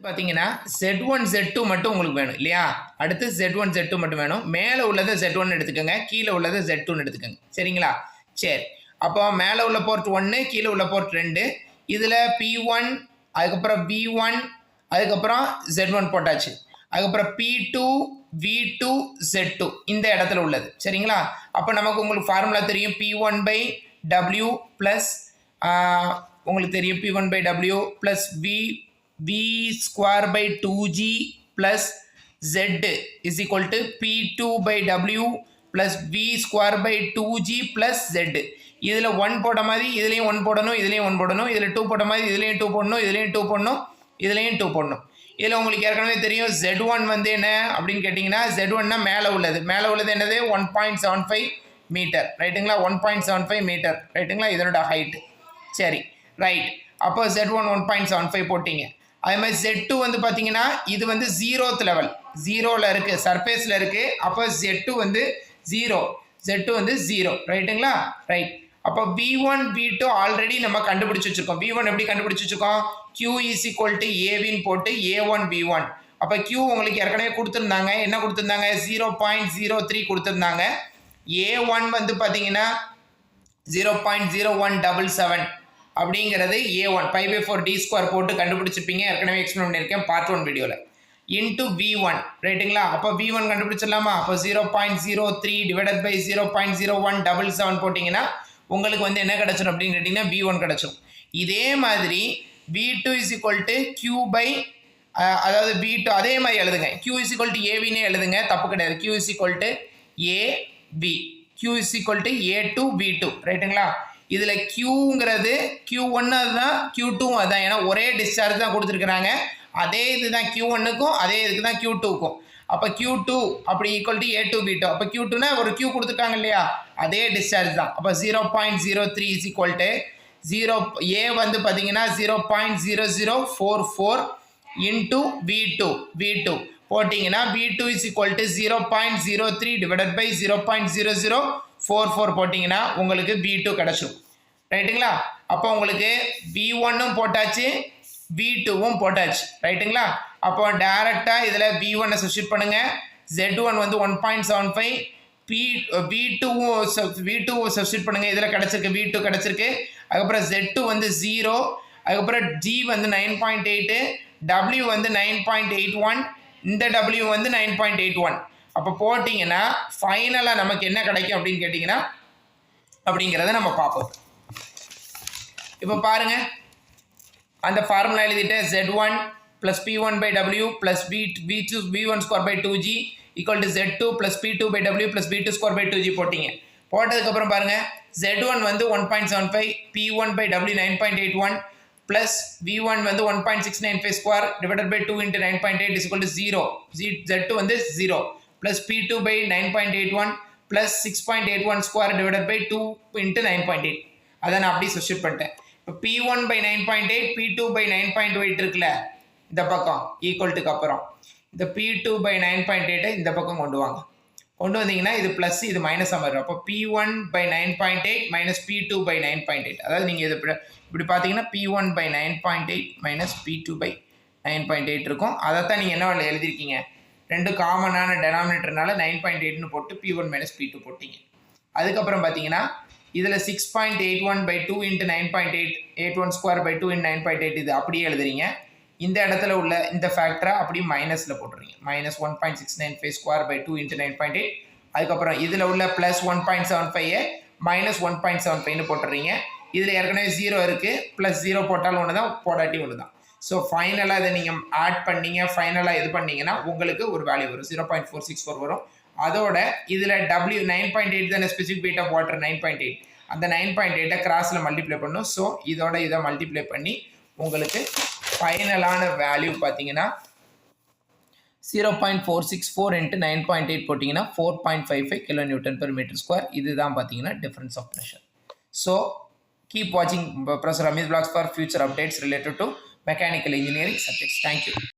பார்த்தீங்கன்னா Z1 Z2 மட்டும் உங்களுக்கு வேணும் இல்லையா? அடுத்து Z1 Z2 மட்டும் வேணும். மேலே உள்ளதை Z1 எடுத்துக்கோங்க, கீழே உள்ளதை Z2 எடுத்துக்கோங்க. சரிங்களா? சரி. அப்போ மேலே உள்ள போர்ட் 1, கீழே உள்ள போர்ட் 2. இதில் P1, அதுக்கப்புறம் V1, அதுக்கப்புறம் Z1 போட்டாச்சு. அதுக்கப்புறம் P2, V2, Z2 இந்த இடத்துல உள்ளது. சரிங்களா? அப்போ நமக்கு உங்களுக்கு ஃபார்முலா தெரியும். P1/W ப்ளஸ் உங்களுக்கு தெரியும் P1/W plus V square by 2G plus Z is equal to P2/W plus V square by 2G plus Z. இதில் 1 போட்ட மாதிரி இதுலேயும் 1 போடணும், இதுலேயும் 1 போடணும், இதில் 2 போட்ட மாதிரி இதுலேயும் 2 போடணும், இதுலேயும் 2 போடணும், இதுலேயும் 2 போடணும். இதில் உங்களுக்கு ஏற்கனவே தெரியும் Z1 வந்து என்ன அப்படின்னு கேட்டிங்கன்னா Z1னா மேலே உள்ளது என்னது 1.75 மீட்டர் ரைட்டுங்களா? 1.75 மீட்டர் ரைட்டுங்களா? இதனோட ஹைட்டு. சரி ரைட். அப்போ Z1 1.75 போட்டிங்க. அதே மாதிரி Z2 வந்து பார்த்தீங்கன்னா இது வந்து 0th லெவல், 0ல் இருக்குது, சர்ஃபேஸில் இருக்குது. அப்போ Z2 வந்து 0, Z2 வந்து 0 ரைட்டுங்களா? ரைட். அப்போ V1 V2 ஆல்ரெடி நம்ம கண்டுபிடிச்சி வச்சுருக்கோம். V1 எப்படி கண்டுபிடிச்சி வச்சுருக்கோம்? Q is equal to AVன்னு போட்டு A1 V1. அப்போ Q உங்களுக்கு ஏற்கனவே கொடுத்துருந்தாங்க. என்ன கொடுத்துருந்தாங்க? 0.03 கொடுத்துருந்தாங்க. A1 வந்து பார்த்தீங்கன்னா 0.0177 அப்படிங்கிறது A1 π/4d² போட்டு கண்டுபிடிச்சிருப்பீங்க. ஏற்கனவே எக்ஸ்பிளைன் பண்ணியிருக்கேன் பார்ட் 1 வீடியோவில். இன்ட்டு V1 ரைட்டுங்களா? அப்போ V1 கண்டுபிடிச்சிடலாமா? அப்போ 0.03 டிவைடட் பை 0.0177 போட்டிங்கன்னா உங்களுக்கு வந்து என்ன கிடச்சிடும் அப்படின்னு கேட்டிங்கன்னா V1 கிடச்சிடும். இதே மாதிரி V2 is equal to Q by அதாவது V2 அதே மாதிரி எழுதுங்க. Q is equal to AVனே எழுதுங்க, தப்பு கிடையாது. Q is equal to AV, Q is equal to A2 V2 ரைட்டுங்களா? இதில் Qங்கிறது Q1 அதுதான், Q2 அதுதான். ஏன்னா ஒரே டிஸ்சார்ஜ் தான் கொடுத்துருக்குறாங்க. அதே இது தான் Q1க்கும், அதே இதுக்கு தான் Q2க்கும். அப்போ Q2 அப்படி ஈக்குவல் டு A2 B2. அப்போ Q2னா ஒரு Q கொடுத்துருக்காங்க இல்லையா? அதே டிஸ்சார்ஜ் தான். அப்போ 0.03 இஸ் ஈக்குவல் டு 0 A வந்து பார்த்தீங்கன்னா 0.0044 இன்ட்டு V2 போட்டிங்கன்னா V2 is equal to 0.03 divided by 0.0044 போட்டிங்கன்னா உங்களுக்கு V2 கிடச்சிடும் ரைட்டுங்களா? அப்போ உங்களுக்கு V1ம் போட்டாச்சு, V2வும் போட்டாச்சு ரைட்டுங்களா? அப்போ டேரெக்டாக இதில் V1 சப்ஸ்டிட் பண்ணுங்கள். Z1 வந்து 1.75, V2 சப்ஸ்டிட் பண்ணுங்கள். இதில் கிடச்சிருக்கு, V2 கிடச்சிருக்கு. அதுக்கப்புறம் Z2 வந்து 0, அதுக்கப்புறம் G வந்து 9.8, W வந்து 9.81, இந்த W வந்து 9.81. அப்போ போட்டிங்கன்னா ஃபைனலாக நமக்கு என்ன கிடைக்கும் அப்படின்னு கேட்டிங்கன்னா அப்படிங்கிறத நம்ம பார்ப்போம். இப்போ பாருங்கள், அந்த ஃபார்முலா எழுதிட்டு Z1 plus P1/W plus V1² 2G equal to Z2 plus P2/W plus V2²2G போட்டிங்க. போட்டதுக்கப்புறம் பாருங்கள் Z1 வந்து 1.75, P1/W 9.81 ப்ளஸ் V1 வந்து 1.695² divided by 2 into 9.8 is equal to 0. Z2 வந்து 0 plus P2/9.81 plus 6.81² divided by 2 into 9.8. அதை நான் அப்படி சப்ஸ்டிட் பண்ணிட்டேன். இப்போ P1/9.8 P2/9.8 இருக்குல்ல இந்த பக்கம் ஈக்குவல்ட்டுக்கு அப்புறம் இந்த P2/9.8 இந்த பக்கம் கொண்டு வாங்க. கொண்டு வந்தீங்கன்னா இது ப்ளஸ் இது மைனஸாக மாறும். அப்போ P1/9.8 மைனஸ் P2/9.8. அதாவது நீங்கள் இது இப்படி பார்த்தீங்கன்னா P1/9.8 மைனஸ் P2/9.8 இருக்கும். அதைத்தான் நீங்கள் என்ன எழுதியிருக்கீங்க? ரெண்டு காமனான டெனாமினேட்டர்னால 9.8ன்னு போட்டு P1 மைனஸ் P2 போட்டிங்க. அதுக்கப்புறம் பார்த்தீங்கன்னா இதில் 6.81/2 இன்ட்டு 9.8 81²/2 இன்ட்டு 9.8 இது அப்படியே எழுதுறீங்க. இந்த இடத்துல உள்ள இந்த ஃபேக்டரை அப்படி மைனஸில் போட்டுறீங்க. Minus 1.695² into 9.8. அதுக்கப்புறம் இதில் உள்ள ப்ளஸ் 1.75 மைனஸ் 1.75ன்னு போட்டுறீங்க. இதில் ஏற்கனவே 0 இருக்குது, ப்ளஸ் 0 போட்டாலும் ஒன்று தான், போடாட்டி ஒன்று தான். ஸோ ஃபைனலாக இதை நீங்கள் ஆட் பண்ணிங்க, ஃபைனலாக இது பண்ணிங்கன்னா உங்களுக்கு ஒரு வேல்யூ வரும், 0.464 வரும். அதோட இதில் W 9.8 தானே ஸ்பெசிஃபிக் வெயிட் ஆஃப் வாட்டர் 9.8. அந்த 9.8 கிராஸில் மல்டிப்ளை பண்ணும். ஸோ இதோட இதை மல்டிப்ளை பண்ணி உங்களுக்கு ஃபைனலான வேல்யூ பார்த்தீங்கன்னா 0.464 இன்ட்டு 9.8 போட்டிங்கன்னா 4.55 kN/m². இதுதான் பார்த்தீங்கன்னா difference of pressure. So keep watching Professor Amit Vlogs for future updates related to mechanical engineering subjects. Thank you.